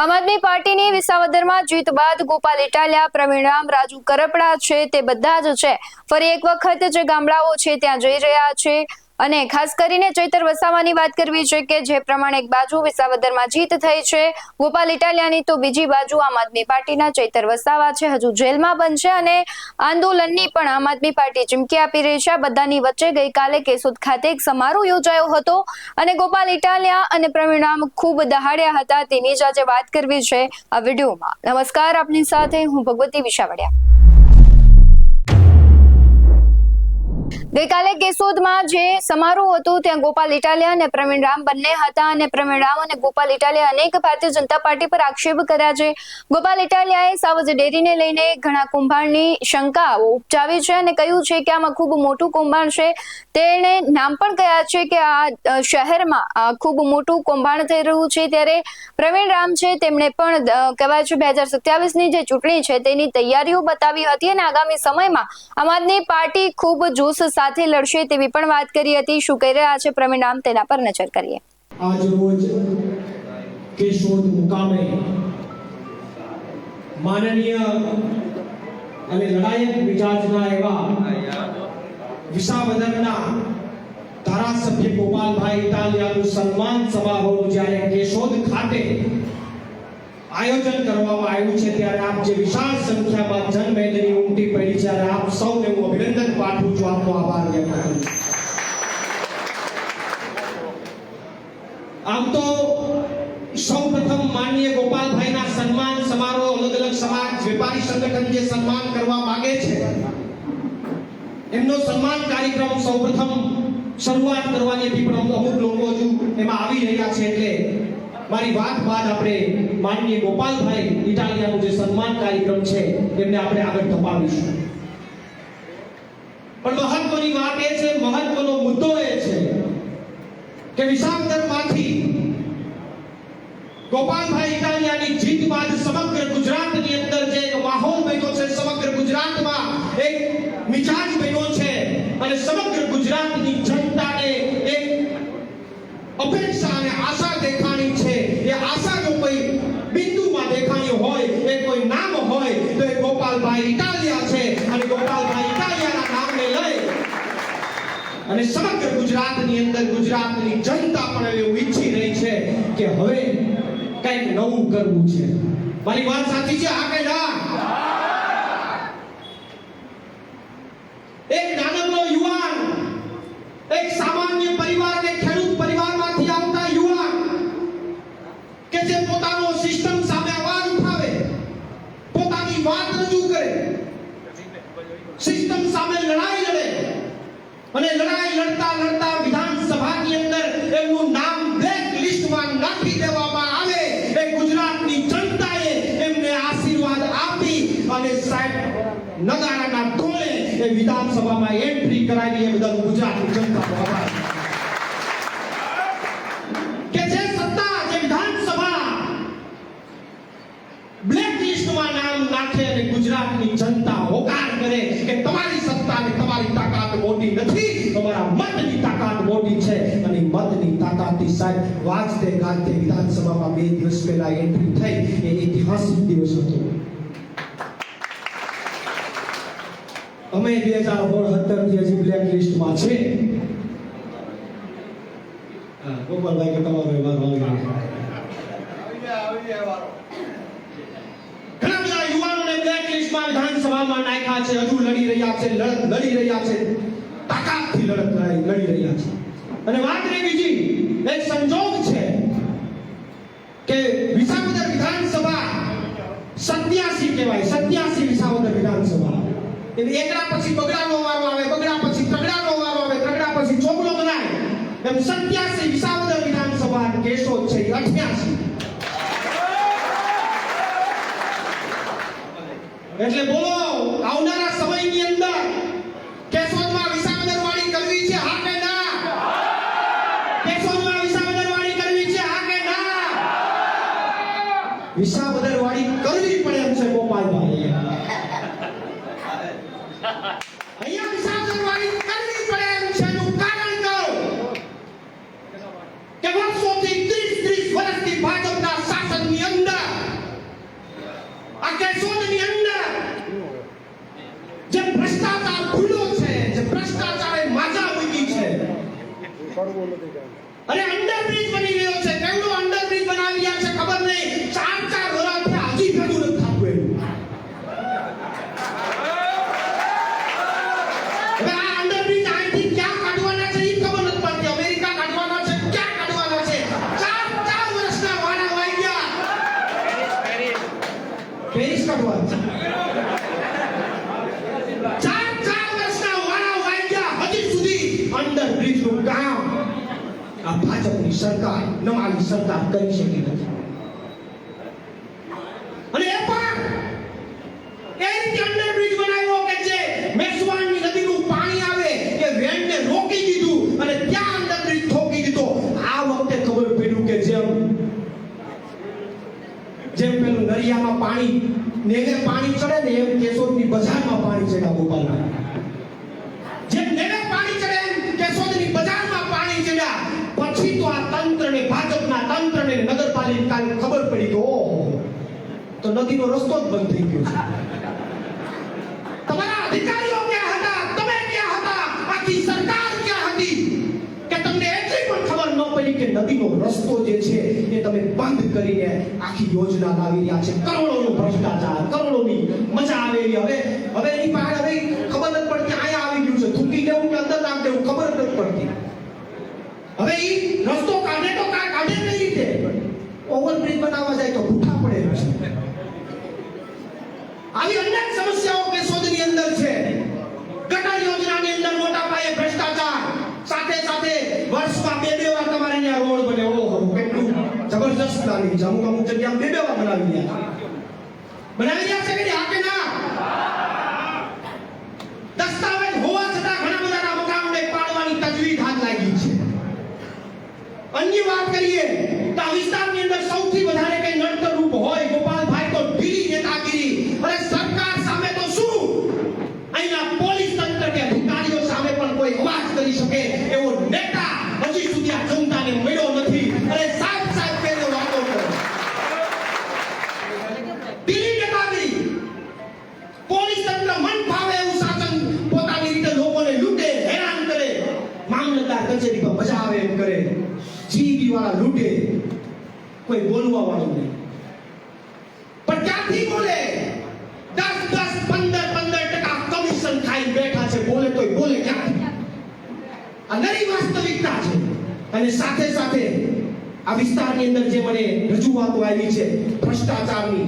આમ આદમી પાર્ટીની વિસાવદરમાં જીત બાદ ગોપાલ ઇટાલિયા, પ્રવીણ રામ, રાજુ કરપડા છે તે બધા જ છે ફરી એક વખત જે ગામડાઓ છે ત્યાં જઈ રહ્યા છે અને ખાસ કરીને ચૈતર વસાવાની વાત કરવી છે કે જે પ્રમાણે એક બાજુ વિસાવદરમાં જીત થઈ છે ગોપાલ ઇટાલિયાની, તો બીજી બાજુ આમ આદમી પાર્ટીના ચૈતર વસાવા છે હજુ જેલમાં બંધ છે અને આંદોલનની પણ આમ આદમી પાર્ટી ચીમકી આપી રહી છે। આ બધાની વચ્ચે ગઈકાલે કેશોદ ખાતે એક સમારોહ યોજાયો હતો અને ગોપાલ ઇટાલિયા અને પ્રવીણ રામ ખૂબ દહાડ્યા હતા તેની જ આજે વાત કરવી છે આ વિડીયોમાં। નમસ્કાર, આપની સાથે હું ભગવતી વિસાવડિયા। ગઈકાલે કેશોદમાં જે સમારોહ હતો ત્યાં ગોપાલ ઇટાલિયા અને પ્રવીણ રામ બંને હતા અને પ્રવીણ રામ અને ગોપાલ ઇટાલિયા અનેક ભારતીય જનતા પાર્ટી પર આક્ષેપ કર્યા છે। ગોપાલ ઇટાલિયાએ સાવજ ડેરીને લઈને ઘણા કૌભાંડની શંકા ઉપજાવી છે અને કહ્યું છે કે આમાં ખૂબ મોટું કૌભાંડ છે। તેણે નામ પણ કહ્યા છે કે આ શહેરમાં ખૂબ મોટું કૌભાંડ થઈ રહ્યું છે। ત્યારે પ્રવીણ રામ છે તેમણે પણ કહેવાય છે 2027ની જે ચૂંટણી છે તેની તૈયારીઓ બતાવી હતી અને આગામી સમયમાં આમ આદમી પાર્ટી ખૂબ જોશ સાથે લડશે તેવી પણ વાત કરી હતી। શું કહી રહ્યા છે પ્રવીણ રામ તેના પર નજર કરીએ। આજ રોજ કેશોદ મુકામે માનનીય અને લડાયક મિજાજના એવા વિસાવદરના ધારાસભ્ય ગોપાલભાઈ ઇટાલિયાનું સન્માન સમારોહ જ્યારે કેશોદ ખાતે આયોજન કરવામાં આવ્યું છે ત્યારે આપ જે વિશાળ સંખ્યામાં જનમેદની ઉમટી પડી છે અને આપ સૌને હું અભિનંદન પાઠવું છું, આપનો આભાર વ્યક્ત કરું છું। આમ તો સૌપ્રથમ માનનીય ગોપાલભાઈના સન્માન સમારોહ અલગ અલગ સમાજ વેપારી સંગઠન જે સન્માન કરવા માંગે છે એમનો સન્માન કાર્યક્રમ સૌપ્રથમ શરૂઆત કરવાની હતી પણ અમુક લોકો હજુ એમાં આવી રહ્યા છે એટલે મારી વાત બાદ આપણે માનનીય ગોપાલભાઈ ઇટાલિયાનું જે સન્માન કાર્યક્રમ છે એમને આપણે આગળ ધપાવીશું। પણ મહત્વની વાત એ છે, મહત્વનો મુદ્દો એ છે કે વિસાવદરમાંથી ગોપાલભાઈ ઇટાલિયાની જીત બાદ સમગ્ર ગુજરાતની અંદર જે એક માહોલ બન્યો છે, સમગ્ર ગુજરાતમાં એક મિજાજ બન્યો છે અને સમગ્ર ગુજરાતની જનતાને એક અપેક્ષા અને આશા દેખાણી છે। એ આશા જો કોઈ બિંદુમાં દેખાણી હોય, એ કોઈ નામ હોય તો એ ગોપાલભાઈ ઇટાલિયા છે અને ગોપાલભાઈ ઇટાલિયાના નામને લઈ અને સમગ્ર ગુજરાતની અંદર ગુજરાતની જનતા પણ એવું ઈચ્છી રહી છે કે હવે કંઈક નવું કરવું છે। મારી વાત સાચી છે? હા કે ના? એક નાનકડો યુવાન, એક સામાન્ય પરિવાર કે ખેડૂત પરિવારમાંથી આવતા યુવાન કે જે પોતાનો સિસ્ટમ સામે અવાજ ઉઠાવે, પોતાની વાત રજૂ કરે, સિસ્ટમ સામે લડાઈ લડે અને લડાઈ લડતા લડતા વિધાનસભાની અંદર એમનું નામ બ્લેક લિસ્ટમાં નાખી દેવામાં આવે, એ ગુજરાતની જનતાએ એમને આશીર્વાદ આપી અને સાહેબ નગારાના ઢોલે એ વિધાનસભામાં એન્ટ્રી કરાવી એ બદલ ગુજરાતની જનતાનો આભાર। કે જે સત્તા, જે વિધાનસભા બ્લેક લિસ્ટમાં નામ નાખે અને ગુજરાતની જનતા હોકાર કરે કે તમારી સત્તા અને તમારી તાકાત મોટી નથી, તમારા મતની તાકાત મોટી છે અને મતની તાકાતથી સાહેબ વાજતે ગાજતે વિધાનસભામાં 2 દિવસ પહેલા એન્ટ્રી થઈ એ ઐતિહાસિક દિવસ હતો। અમે 2017 થી હજી બ્લેક લિસ્ટમાં છે। ગોપાલભાઈ કે તમારો એ વારો આવી ગયો। ઘણા બધા યુવાનોને બ્લેક લિસ્ટમાં વિધાનસભામાં નાખ્યા છે, હજુ લડી રહ્યા છે, લડી રહ્યા છે, તાકાતથી લડી રહ્યા છે। અને વાત રહી બીજી, એક સંજોગ છે કે વિસાવદર વિધાનસભા 87 કહેવાય, 87 વિસાવદર વિધાનસભા। એટલે એકડા પછી બગડાનો વારો આવે, બગડા પછી તગડાનો વારો આવે, તગડા પછી ચોગલો ગણાય, એમ 87 વિસાવદર વિધાનસભા કેશોદ છે 88। એટલે બોલો આવનારા સમયની અંદર કેશોદમાં વિસાવદર વાળી કરવી છે? હા કે ના? કેશોદમાં વિસાવદર વાળી કરવી છે? હા કે ના? વિસાવદર વાળી કરવી પડે એમ છે ગોપાલભાઈ। અહીંયા વિસાવદર વાળી કરવી પડે એમ છે એનું કારણ કહું કે વર્ષોથી 30 વર્ષથી ભાજપના શાસનની અંદર કેશોદની અંદર જે ભ્રષ્ટાચાર ખુલ્લો છે, જે ભ્રષ્ટાચારે માજા મૂકી છે, અને અંડરબ્રિજ બની ગયો છે. કેવડો અંડરબ્રિજ બનાવી રહ્યા છે ખબર નહીં. 4 વર્ષથી હજી ભેગું નથી થતું એનું. હવે આ અંડરબ્રિજ અહીંથી ક્યાં કાઢવાના છે એ ખબર નથી પડતી. અમેરિકા કાઢવાના છે, ક્યાં કાઢવાના છે? 4 વર્ષના વાના વાઈ ગયા. પેરિસ કાઢવાના છે. 4 વર્ષના વાના વાઈ ગયા. હજી સુધી અંડરબ્રિજનું કામ આ ભાજપની સરકાર, નવાલી સરકાર કરી શકી નથી. અને એ પણ એ રીતે અંડરબ્રિજ બનાવ્યો કે જે મેસવાણની નદીનું પાણી આવે એ વેણને રોકી દીધું અને ત્યાં અંડરબ્રિજ ઠોકી દીધો. આ વખતે ખબર પડ્યું કે જેમ પેલું નરિયામાં પાણી નેવે પાણી ચડે ને એમ કેશોદની બજારમાં પાણી ચડ્યા ગોપાલના. જેમ નેવે પાણી ચડે એમ કેશોદની બજારમાં પાણી ચડ્યા. પછી તો આ તંત્રને, ભાજપના તંત્રને, નગરપાલિકાને ખબર પડી કે ઓહો, તો નદીનો રસ્તો જ બંધ થઈ ગયો છે. તમારા અધિકારીઓ ક્યાં હતા? તમે ક્યાં હતા? આખી સરકાર ક્યાં હતી કે તમને એટલી પણ ખબર ન પડી કે નદીનો રસ્તો જે છે એ તમે બંધ કરીને આખી યોજના લાવી રહ્યા છે. કરોડોનો ભ્રષ્ટાચાર, કરોડોની મજા આવેલી. હવે એની પાસે હવે ખબર નથી પડતી અહીંયા આવી ગયું છે, થૂકી દેવું કે અંદર નાખ દેવું ખબર નથી પડતી. હવે ઈ રસ્તો કાઢે તો કાઢે કઈ રીતે? ઓવરબ્રિજ બનાવવા જાય તો ભૂઠા પડે છે. આવી અનેક સમસ્યાઓ કેશોદની અંદર છે. ગટર યોજનાની અંદર મોટા પાયે ભ્રષ્ટાચાર, સાથે સાથે વર્ષમાં 2 વાર તમારે ત્યાં રોડ બને. ઓહો, કેટલું જબરજસ્ત પ્લાનિંગ છે. અમુક જગ્યાએ 2 વાર બનાવી રહ્યા છે કે હા કે ના? દસ્તાવેજ હોવા છતાં ઘણા બધાના મકાનોને પાડવાની તજવીજ હાથ લાગી છે. અન્ય વાત કરીએ તો આ વિસ્તારની અંદર સૌથી વધારે કઈ નડતર રૂપ હોય ગોપાલભાઈ તો ઢીલી નેતાગીરી. અને સરકાર સામે તો શું, અહીંના પોલીસ તંત્ર કે અધિકારીઓ સામે પણ કોઈ અવાજ કરી શકે એવો નેતા હજી સુધી આ જનતાને મળ્યો નથી. અને સાહેબ કરીને વાતો કરે. ઢીલી નેતાગીરી, પોલીસ તંત્ર મન ફાવે એવું શાસન પોતાની રીતે લોકોને લૂંટે, હેરાન કરે, મામલતદાર કચેરી પર મજા આવે એમ કરે, જીબી વાળા લૂંટે, કોઈ બોલવા વાળું નહીં. પણ ક્યાંથી બોલે? 10-15% કમિશન ખાઈ બેઠા છે. બોલે તોય બોલે ક્યાંથી? આ નરી વાસ્તવિકતા છે. અને સાથે સાથે આ વિસ્તારની અંદર જે મને રજૂઆતો આવી છે ભ્રષ્ટાચારની,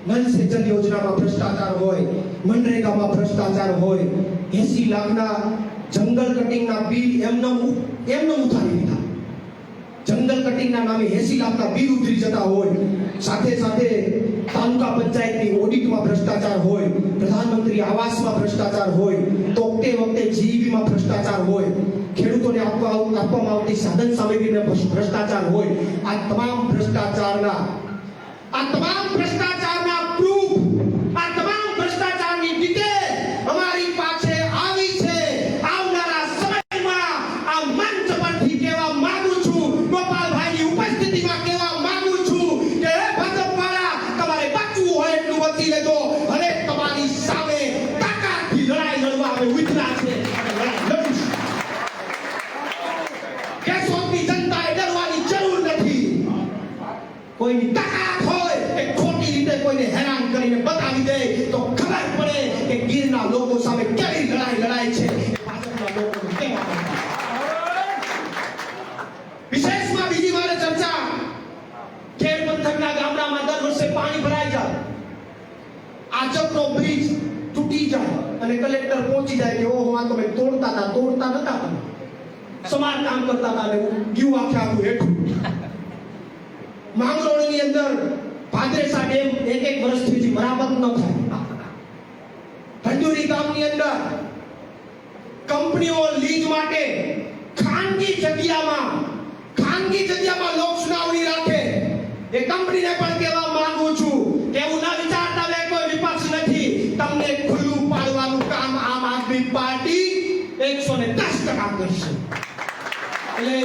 નલ સે જલ યોજનામાં ભ્રષ્ટાચાર હોય, મનરેગામાં ભ્રષ્ટાચાર હોય, 80 લાખના જંગલ કટિંગના બિલ એમને ઉઠાવી દીધા. જંગલ કટિંગના નામે 80 લાખના બિલ ઉતરી જતા હોય. સાથે સાથે તાલુકા પંચાયતની ઓડિટમાં ભ્રષ્ટાચાર હોય, પ્રધાનમંત્રી આવાસમાં ભ્રષ્ટાચાર હોય, તો તે વખતે જીઈબીમાં ભ્રષ્ટાચાર હોય, ખેડૂતોને આપવામાં આવતી સાધન સામગ્રીને ભ્રષ્ટાચાર હોય. આ તમામ ભ્રષ્ટાચારના પ્રૂફ, આ તમામ ભ્રષ્ટાચારની ડિટેલ અમારી પાસે આવી છે. આવનારા સમયમાં આ મંચ પરથી કહેવા માંગુ છું, ગોપાલભાઈની ઉપસ્થિતિમાં કહેવા માંગુ છું કે હે ભાજપવાળા, તમારે બચવું હોય એટલું બચી લેજો. હવે તમારી સામે તાકાતથી લડાઈ લડવા અમે ઉતર્યા છે. લડીશું. કેશોદની જનતાએ ડરવાની જરૂર નથી. કોઈની તાકાત હોય કે ખોટી રીતે કોઈને હેરાન કરીને બતાવી દે તો ખબર પડે કે ગીરના લોકો સામે કેવી લડાઈ લડાય છે. ભાજપના લોકોને કેવા વિશેષમાં બીજી વાર ચર્ચા, ખેડ પંથકના ગામડામાં દર વર્ષે પાણી ભરાઈ જાય, આચકનો બ્રિજ તૂટી જાય અને કલેક્ટર પહોંચી જાય કે ઓહો આ તમે તોડતા નતા, સમારકામ કરતા હતા અને ગયું આખું હેઠું. માંગરોળની અંદર ભાદરેસા ડેમ 1 વર્ષથી હજી મરામત ન થાય. ભંડુરી ગામની અંદર કંપનીઓ લીઝ માટે ખાનગી જગ્યામાં લોક સુનાવણી રાખે. એ કંપનીને પણ કહેવા માંગુ છું કે એવું ના વિચારતા લે કોઈ વિપક્ષ નથી. તમને ખુલ્લું પાડવાનું કામ આમ આદમી પાર્ટી 110% કરશે. એટલે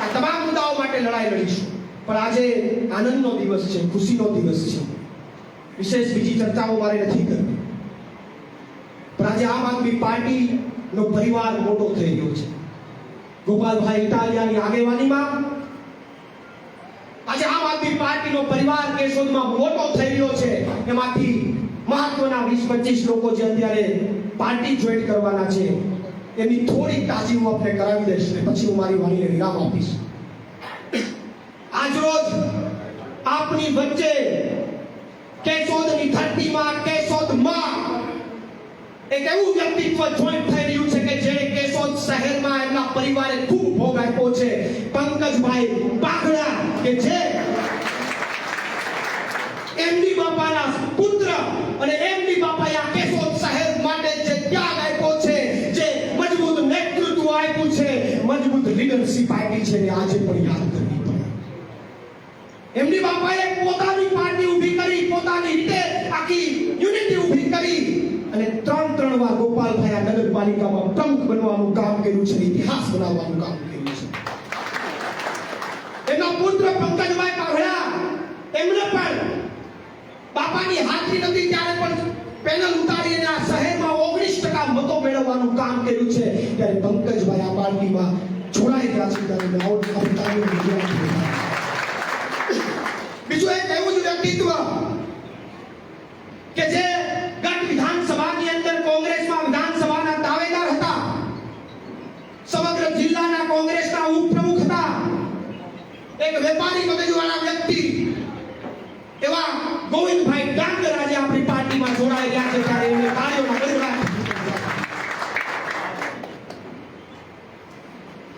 આ તમામ મુદ્દાઓ માટે લડાઈ લડીશું. પણ આજે આનંદનો દિવસ છે, ખુશીનો દિવસ છે. વિશેષ બીજી ચર્ચાઓ મારે નથી કરવી, પણ આજે આમ આદમી પાર્ટીનો પરિવાર મોટો થઈ ગયો છે. ગોપાલભાઈ ઇટાલિયાની આગેવાનીમાં આજે આમ આદમી પાર્ટીનો પરિવાર કેશોદમાં મોટો થઈ રહ્યો છે. એમાંથી મહત્વના 20-25 લોકો જે અત્યારે પાર્ટી જોઈન કરવાના છે એની થોડી તાજી હું આપને કરાવી દઈશ ને પછી હું મારી વાણીને વિરામ આપીશ. આજરોજ આપની વચ્ચે કેશોદની ધરતીમાં કેશોદમાં એક એવું વ્યક્તિત્વ જોઈન્ટ થઈ રહ્યું છે કે જેણે કેશોદ શહેરમાં એમના પરિવારે ખૂબ ભોગ આપ્યો છે. પંકજભાઈ પાઘડા કે જે એમડી બાપાના પુત્ર અને એમડી બાપાએ આ કેશોદ શહેર માટે જે ત્યાગ આપ્યો છે, જે મજબૂત નેતૃત્વ આપ્યું છે, મજબૂત લીડરશિપ આપી છે, આજે પણ યાદ કરવી પડે. એમડી બાપાએ પોતાની પાર્ટી ઊભી કરી, પોતાની રીતે આખી યુનિટી ઊભી કરી અને ત્રણ વાર ગોપાલભાઈ આ નગરપાલિકામાં પ્રમુખ બનવાનું કામ કર્યું છે, ઇતિહાસ બનાવવાનું કામ કર્યું છે. એમના પુત્ર પંકજભાઈ પાઘડા એમને પણ બાપાની હાજરી નથી ત્યારે પણ પેનલ ઉતારીને આ શહેરમાં 19% મતો મેળવવાનું કામ કર્યું છે. ત્યારે પંકજભાઈ આ પાર્ટીમાં જોડાઈ ગયા છે. બીજું એક એવું જ વ્યક્તિત્વ કે જે ગત વિધાનસભાની અંદર કોંગ્રેસમાં વિધાનસભાના દાવેદાર હતા, સમગ્ર જિલ્લાના કોંગ્રેસના ઉપપ્રમુખ હતા, એક વેપારી મગજવાળા વ્યક્તિ એવા ગોવિંદભાઈ ડાંગર આજે આપણી પાર્ટીમાં જોડાઈ ગયા છે. ત્યારે એમને તાળીઓના ગણગડાટ.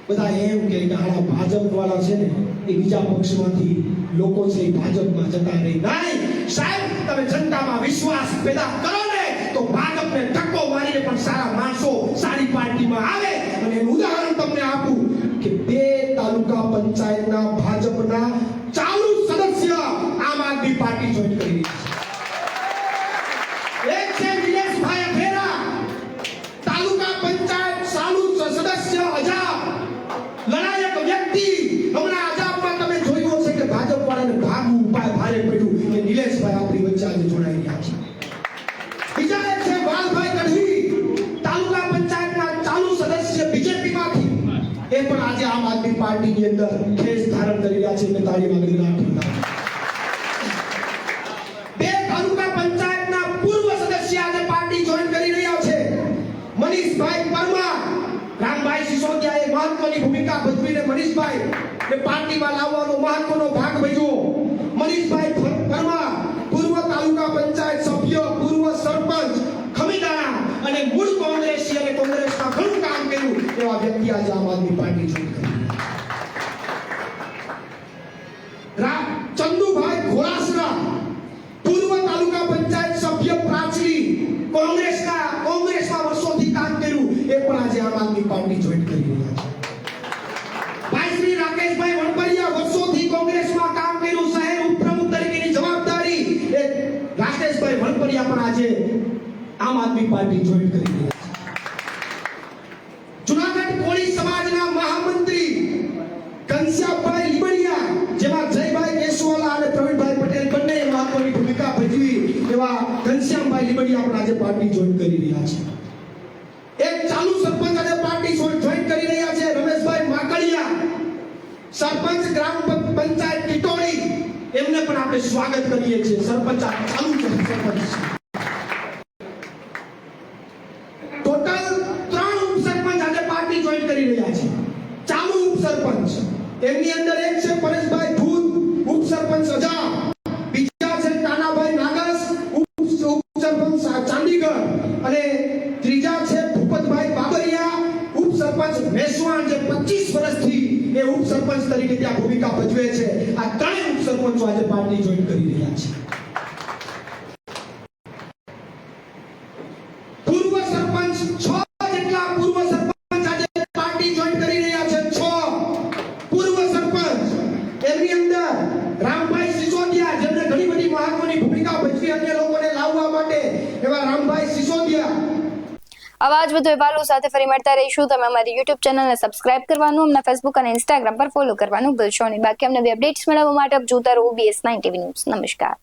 બધા એમ કે આ ભાજપ વાળા છે ને એ બીજા પક્ષમાંથી લોકો છે એ ભાજપમાં જતા રહી. નહીં સાહેબ, તમે જનતામાં વિશ્વાસ પેદા કરો ને તો ભાજપને ધક્કો મારીને પણ સારા માણસો સારી પાર્ટીમાં આવે. અને એનું ઉદાહરણ તમને આપું કે 2 તાલુકા પંચાયતના ભાજપના ચાલુ સદસ્ય આમ આદમી પાર્ટી જોઈન કરી રહી છે. એક છે નિલેશભાઈ અફેરા, તાલુકા પંચાયત ચાલુ સદસ્ય અજાબ, લડાયક વ્યક્તિ. હમણાં અજાબમાં તમે જોયું હશે કે ભાજપ વાળાને ભાગવું ઉપાય ભારે પડ્યું કે નિલેશભાઈ આપણી વચ્ચે આજે જોડાઈ રહ્યા છે. બીજા એક છે વાલભાઈ ગઢવી, તાલુકા પંચાયતના ચાલુ સદસ્ય બીજેપીમાંથી, એ પણ આજે આમ આદમી પાર્ટીની અંદર ખેસ ધારણ કરી રહ્યા છે. તાળીમાં ગણગડાટ. 2 તાલુકા પંચાયતના પૂર્વ સદસ્ય આજે પાર્ટી જોઈન કરી રહ્યા છે. મનીષભાઈ પરમાર, રામભાઈ સિસોદિયાએ મહત્વની ભૂમિકા ભજવીને મનીષભાઈ ને પાર્ટીમાં લાવવાનો મહત્વનો ભાગ ભજવ્યો. મનીષભાઈ પરમાર પૂર્વ તાલુકા પંચાયત સભ્ય, પૂર્વ સરપંચ ખમીદાણા અને મૂળ કોંગ્રેસી અને કોંગ્રેસમાં ઘણું કામ કર્યું એવા વ્યક્તિ આજે આમ આદમી પાર્ટી જોઈન કરી. ચંદુભાઈ ઘોડાસરા, પૂર્વ તાલુકા પંચાયત સભ્ય પ્રાચલી, કોંગ્રેસમાં વર્ષોથી કામ કર્યું, એ પણ આજે આમ આદમી પાર્ટી જોઈન કરી રહ્યા છે. ભાઈ શ્રી રાકેશભાઈ વણપરિયા, વર્ષોથી કોંગ્રેસમાં કામ કર્યું, શહેર ઉપપ્રમુખ તરીકેની જવાબદારી એ રાકેશભાઈ વણપરિયા પણ આજે આમ આદમી પાર્ટી જોઈન કરી રહ્યા છે. જુનાગઢ કોળી સમાજના મહામંત્રી ઘનશ્યામભાઈ લીબડિયા, જેમાં જયભાઈ કેશવાલા અને પ્રવીણભાઈ પટેલ બંને મહત્વની ભૂમિકા ભજવી એવા ઘનશ્યામભાઈ લીબડિયા પણ આજે પાર્ટી જોઈન કરી રહ્યા છે. એક ચાલુ સરપંચ આજે પાર્ટી જોઈન કરી રહ્યા છે, રમેશભાઈ માકડિયા, સરપંચ ગ્રામ પંચાયત ટીટોળી. એમને પણ આપણે સ્વાગત કરીએ છીએ. સરપંચ ચાલુ સરપંચ ટોટલ 3 ઉપસરપંચ આજે પાર્ટી જોઈન કરી રહ્યા છે. ચાલુ ઉપસરપંચ એમની અંદર એક છે પરેશભાઈ ભૂત, ઉપસરપંચ અજા. બીજા છે કાનાભાઈ નાગસ, ઉપસરપંચ ચાંદીગઢ. અને ત્રીજા છે ભૂપતભાઈ બાબરિયા, ઉપસરપંચ મેસવાણ, જે 25 વર્ષથી એ ઉપસરપંચ તરીકે ત્યાં ભૂમિકા ભજવે છે. આ 3 ઉપસરપંચો આજે પાર્ટી જોઈન કરી રહ્યા છે. પૂર્વ સરપંચ 6 જેટલા પૂર્વ સરપંચ આજે પાર્ટી જોઈન કરી રહ્યા છે. 6 પૂર્વ સરપંચ. એમની અંદર રામભાઈ સિસોદિયા, જેમને ઘણી બધી મહત્વની ભૂમિકા ભજવી અન્ય લોકોને લાવવા માટે, એવા રામભાઈ સિસોદિયા. આવા જ વધુ અહેવાલો સાથે ફરી મળતા રહીશું. તમે અમારી YouTube ચેનલને સબસ્ક્રાઇબ કરવાનું, અમને Facebook અને Instagram પર ફોલો કરવાનું ભૂલશો નહીં. બાકી અમને અપડેટ્સ મેળવવા માટે આપ જોતા રહો BS9 TV ન્યૂઝ. નમસ્કાર.